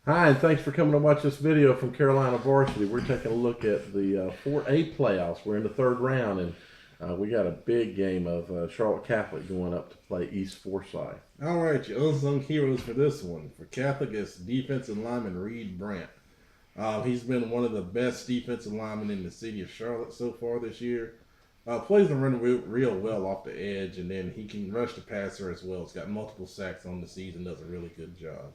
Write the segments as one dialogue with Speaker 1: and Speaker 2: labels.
Speaker 1: Hi, and thanks for coming to watch this video from Carolina Varsity. We're taking a look at the 4A playoffs. We're in the third round, and we got a big game of Charlotte Catholic going up to play East Forsyth.
Speaker 2: All right, your unsung heroes for this one. For Catholic, it's defensive lineman Reed Brandt. He's been one of the best defensive linemen in the city of Charlotte so far this year. Plays the run real well off the edge, and then he can rush the passer as well. He's got multiple sacks on the season, does a really good job.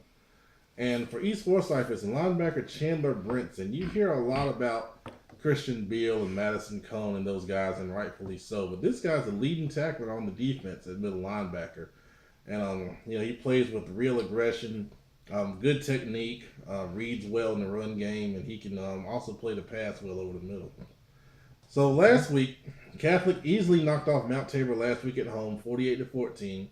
Speaker 2: And for East Forsyth, it's linebacker Chandler Brinson. You hear a lot about Christian Beal and Madison Cone and those guys, and rightfully so. But this guy's the leading tackler on the defense at middle linebacker. And, he plays with real aggression, good technique, reads well in the run game, and he can also play the pass well over the middle. So last week, Catholic easily knocked off Mount Tabor last week at home, 48-14.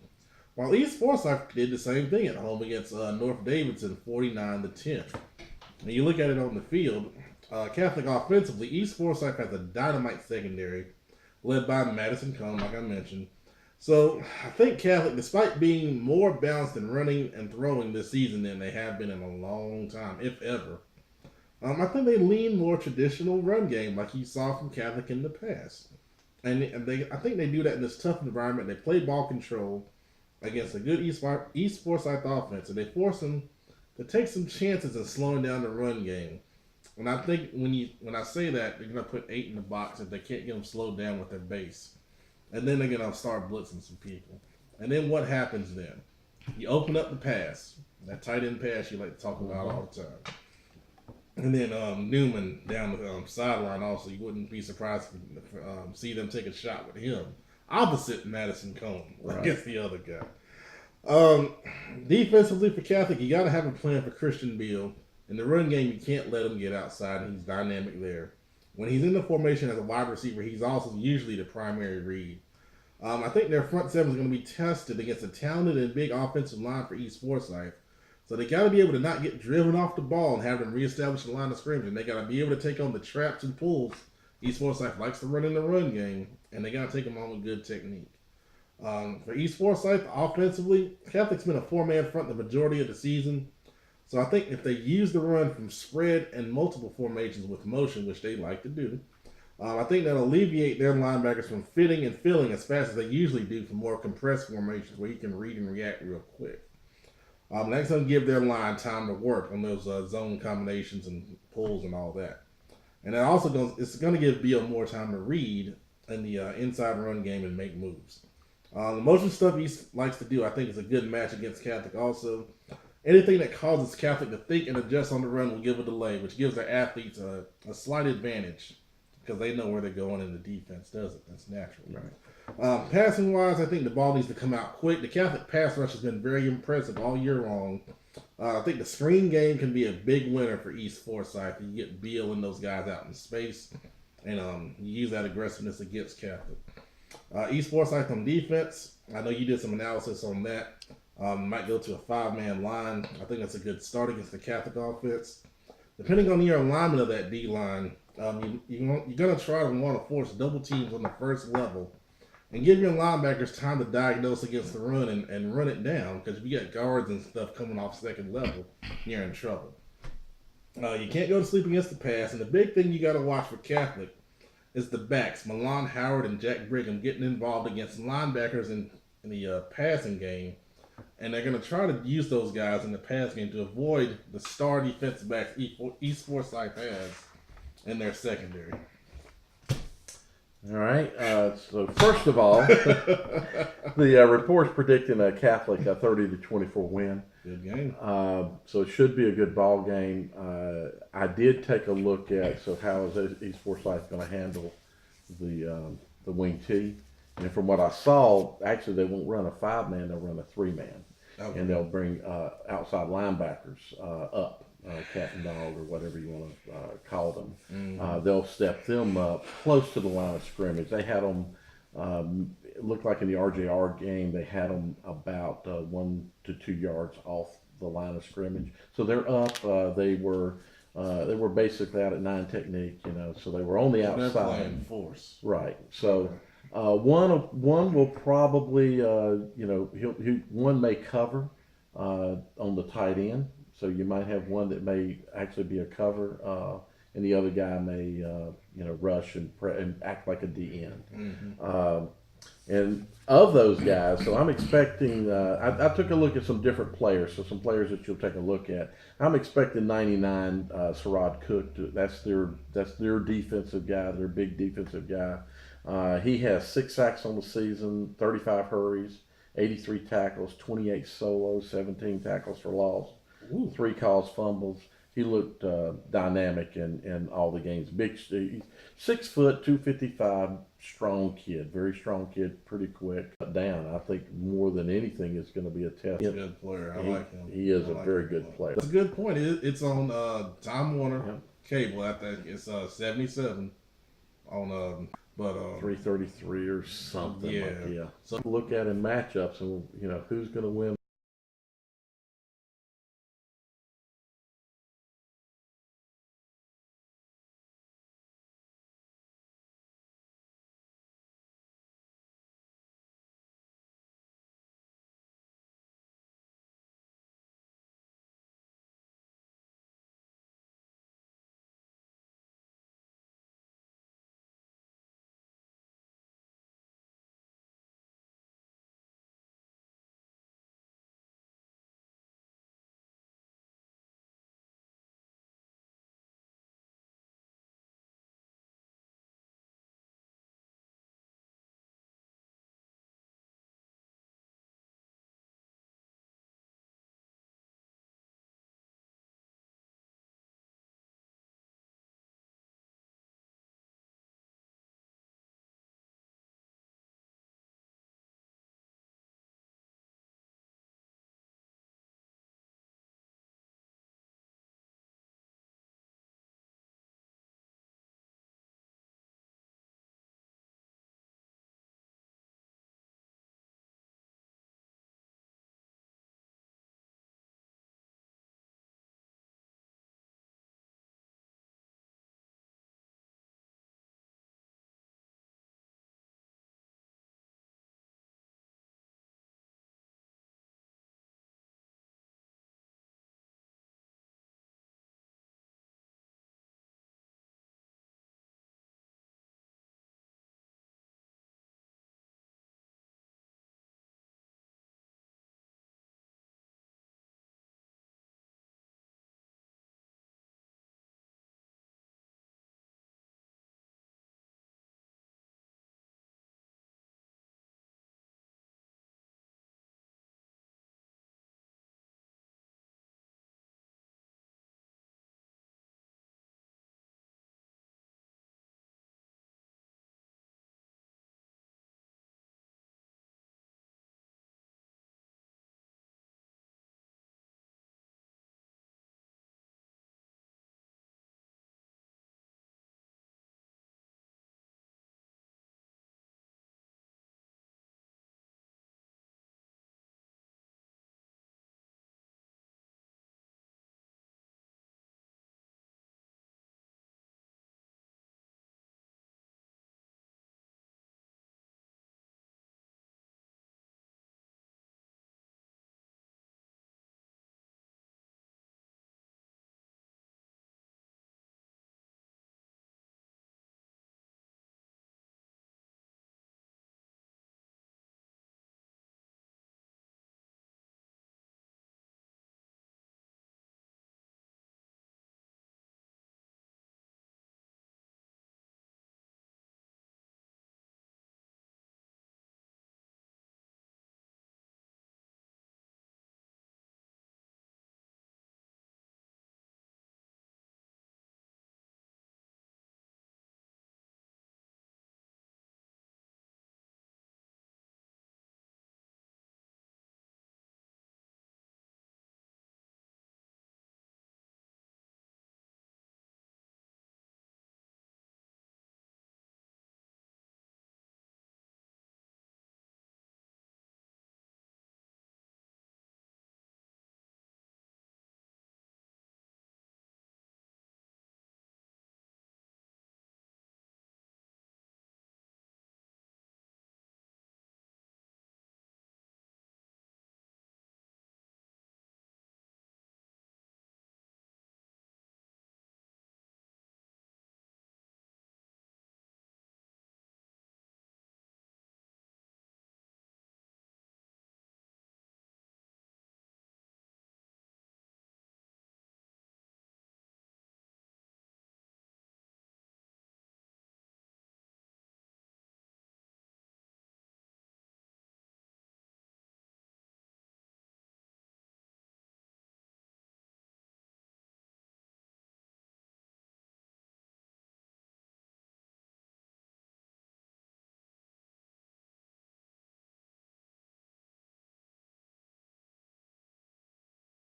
Speaker 2: While East Forsyth did the same thing at home against North Davidson, 49-10. When you look at it on the field, Catholic offensively, East Forsyth has a dynamite secondary led by Madison Cone, like I mentioned. So I think Catholic, despite being more balanced in running and throwing this season than they have been in a long time, if ever, I think they lean more traditional run game like you saw from Catholic in the past. And I think they do that in this tough environment. They play ball control against a good East Forsyth offense, and they force them to take some chances in slowing down the run game. And I think when I say that, they're going to put 8 in the box if they can't get them slowed down with their base. And then they're going to start blitzing some people. And then what happens then? You open up the pass, that tight end pass you like to talk about all the time. And then Newman down the sideline also, you wouldn't be surprised to see them take a shot with him. Opposite Madison Cone against the other guy. Defensively for Catholic, you got to have a plan for Christian Beal. In the run game, you can't let him get outside, and he's dynamic there. When he's in the formation as a wide receiver, he's also usually the primary read. I think their front seven is going to be tested against a talented and big offensive line for East Forsyth. So they got to be able to not get driven off the ball and have them reestablish the line of scrimmage. And they got to be able to take on the traps and pulls. East Forsyth likes to run in the run game, and they got to take them on with good technique. For East Forsyth, offensively, Catholic's been a four-man front the majority of the season. So I think if they use the run from spread and multiple formations with motion, which they like to do, I think that'll alleviate their linebackers from fitting and filling as fast as they usually do for more compressed formations where you can read and react real quick. That's going to give their line time to work on those zone combinations and pulls and all that. And it's going to give Beal more time to read in the inside run game and make moves. The motion stuff he likes to do, I think, is a good match against Catholic also. Anything that causes Catholic to think and adjust on the run will give a delay, which gives their athletes a slight advantage because they know where they're going and the defense doesn't. That's natural. Right. Passing-wise, I think the ball needs to come out quick. The Catholic pass rush has been very impressive all year long. I think the screen game can be a big winner for East Forsyth. You get Beal and those guys out in space, and you use that aggressiveness against Catholic. East Forsyth on defense, I know you did some analysis on that. Might go to a 5-man line. I think that's a good start against the Catholic offense. Depending on your alignment of that D-line, you're going to try to want to force double teams on the first level and give your linebackers time to diagnose against the run and run it down, because if you got guards and stuff coming off second level, you're in trouble. You can't go to sleep against the pass, and the big thing you got to watch for Catholic is the backs, Milan Howard and Jack Brigham, getting involved against linebackers in the passing game, and they're going to try to use those guys in the pass game to avoid the star defensive backs East Forsyth has in their secondary.
Speaker 1: All right. So first of all, the report's predicting a Catholic 30-24 win.
Speaker 2: Good game.
Speaker 1: So it should be a good ball game. I did take a look at how is East Forsyth going to handle the wing T, and from what I saw, actually they won't run a 5-man; they'll run a 3-man, okay. And they'll bring outside linebackers up. Cat and dog, or whatever you want to call them. Mm-hmm. They'll step them up close to the line of scrimmage. They had them, it looked like in the RJR game, they had them about 1 to 2 yards off the line of scrimmage. So they're up. They were basically out at 9 technique, so they were on the outside.
Speaker 2: They're playing force.
Speaker 1: Right. So one will probably, one may cover on the tight end. So you might have one that may actually be a cover, and the other guy may, rush and act like a DN. And of those guys, so I'm expecting. I took a look at some different players, so some players that you'll take a look at. I'm expecting 99 Sarad Cook. That's their defensive guy, their big defensive guy. He has 6 sacks on the season, 35 hurries, 83 tackles, 28 solos, 17 tackles for loss, 3 caused fumbles. He looked dynamic in all the games. Big, 6 foot, 255, strong kid, very strong kid, pretty quick. Down, I think more than anything, it's going to be a test.
Speaker 2: He's a good player. I like him.
Speaker 1: He is a very good player.
Speaker 2: That's a good point. It's on Time Warner cable. I think it's 77 on
Speaker 1: 333 or something.
Speaker 2: Yeah.
Speaker 1: So look at in matchups and who's going to win.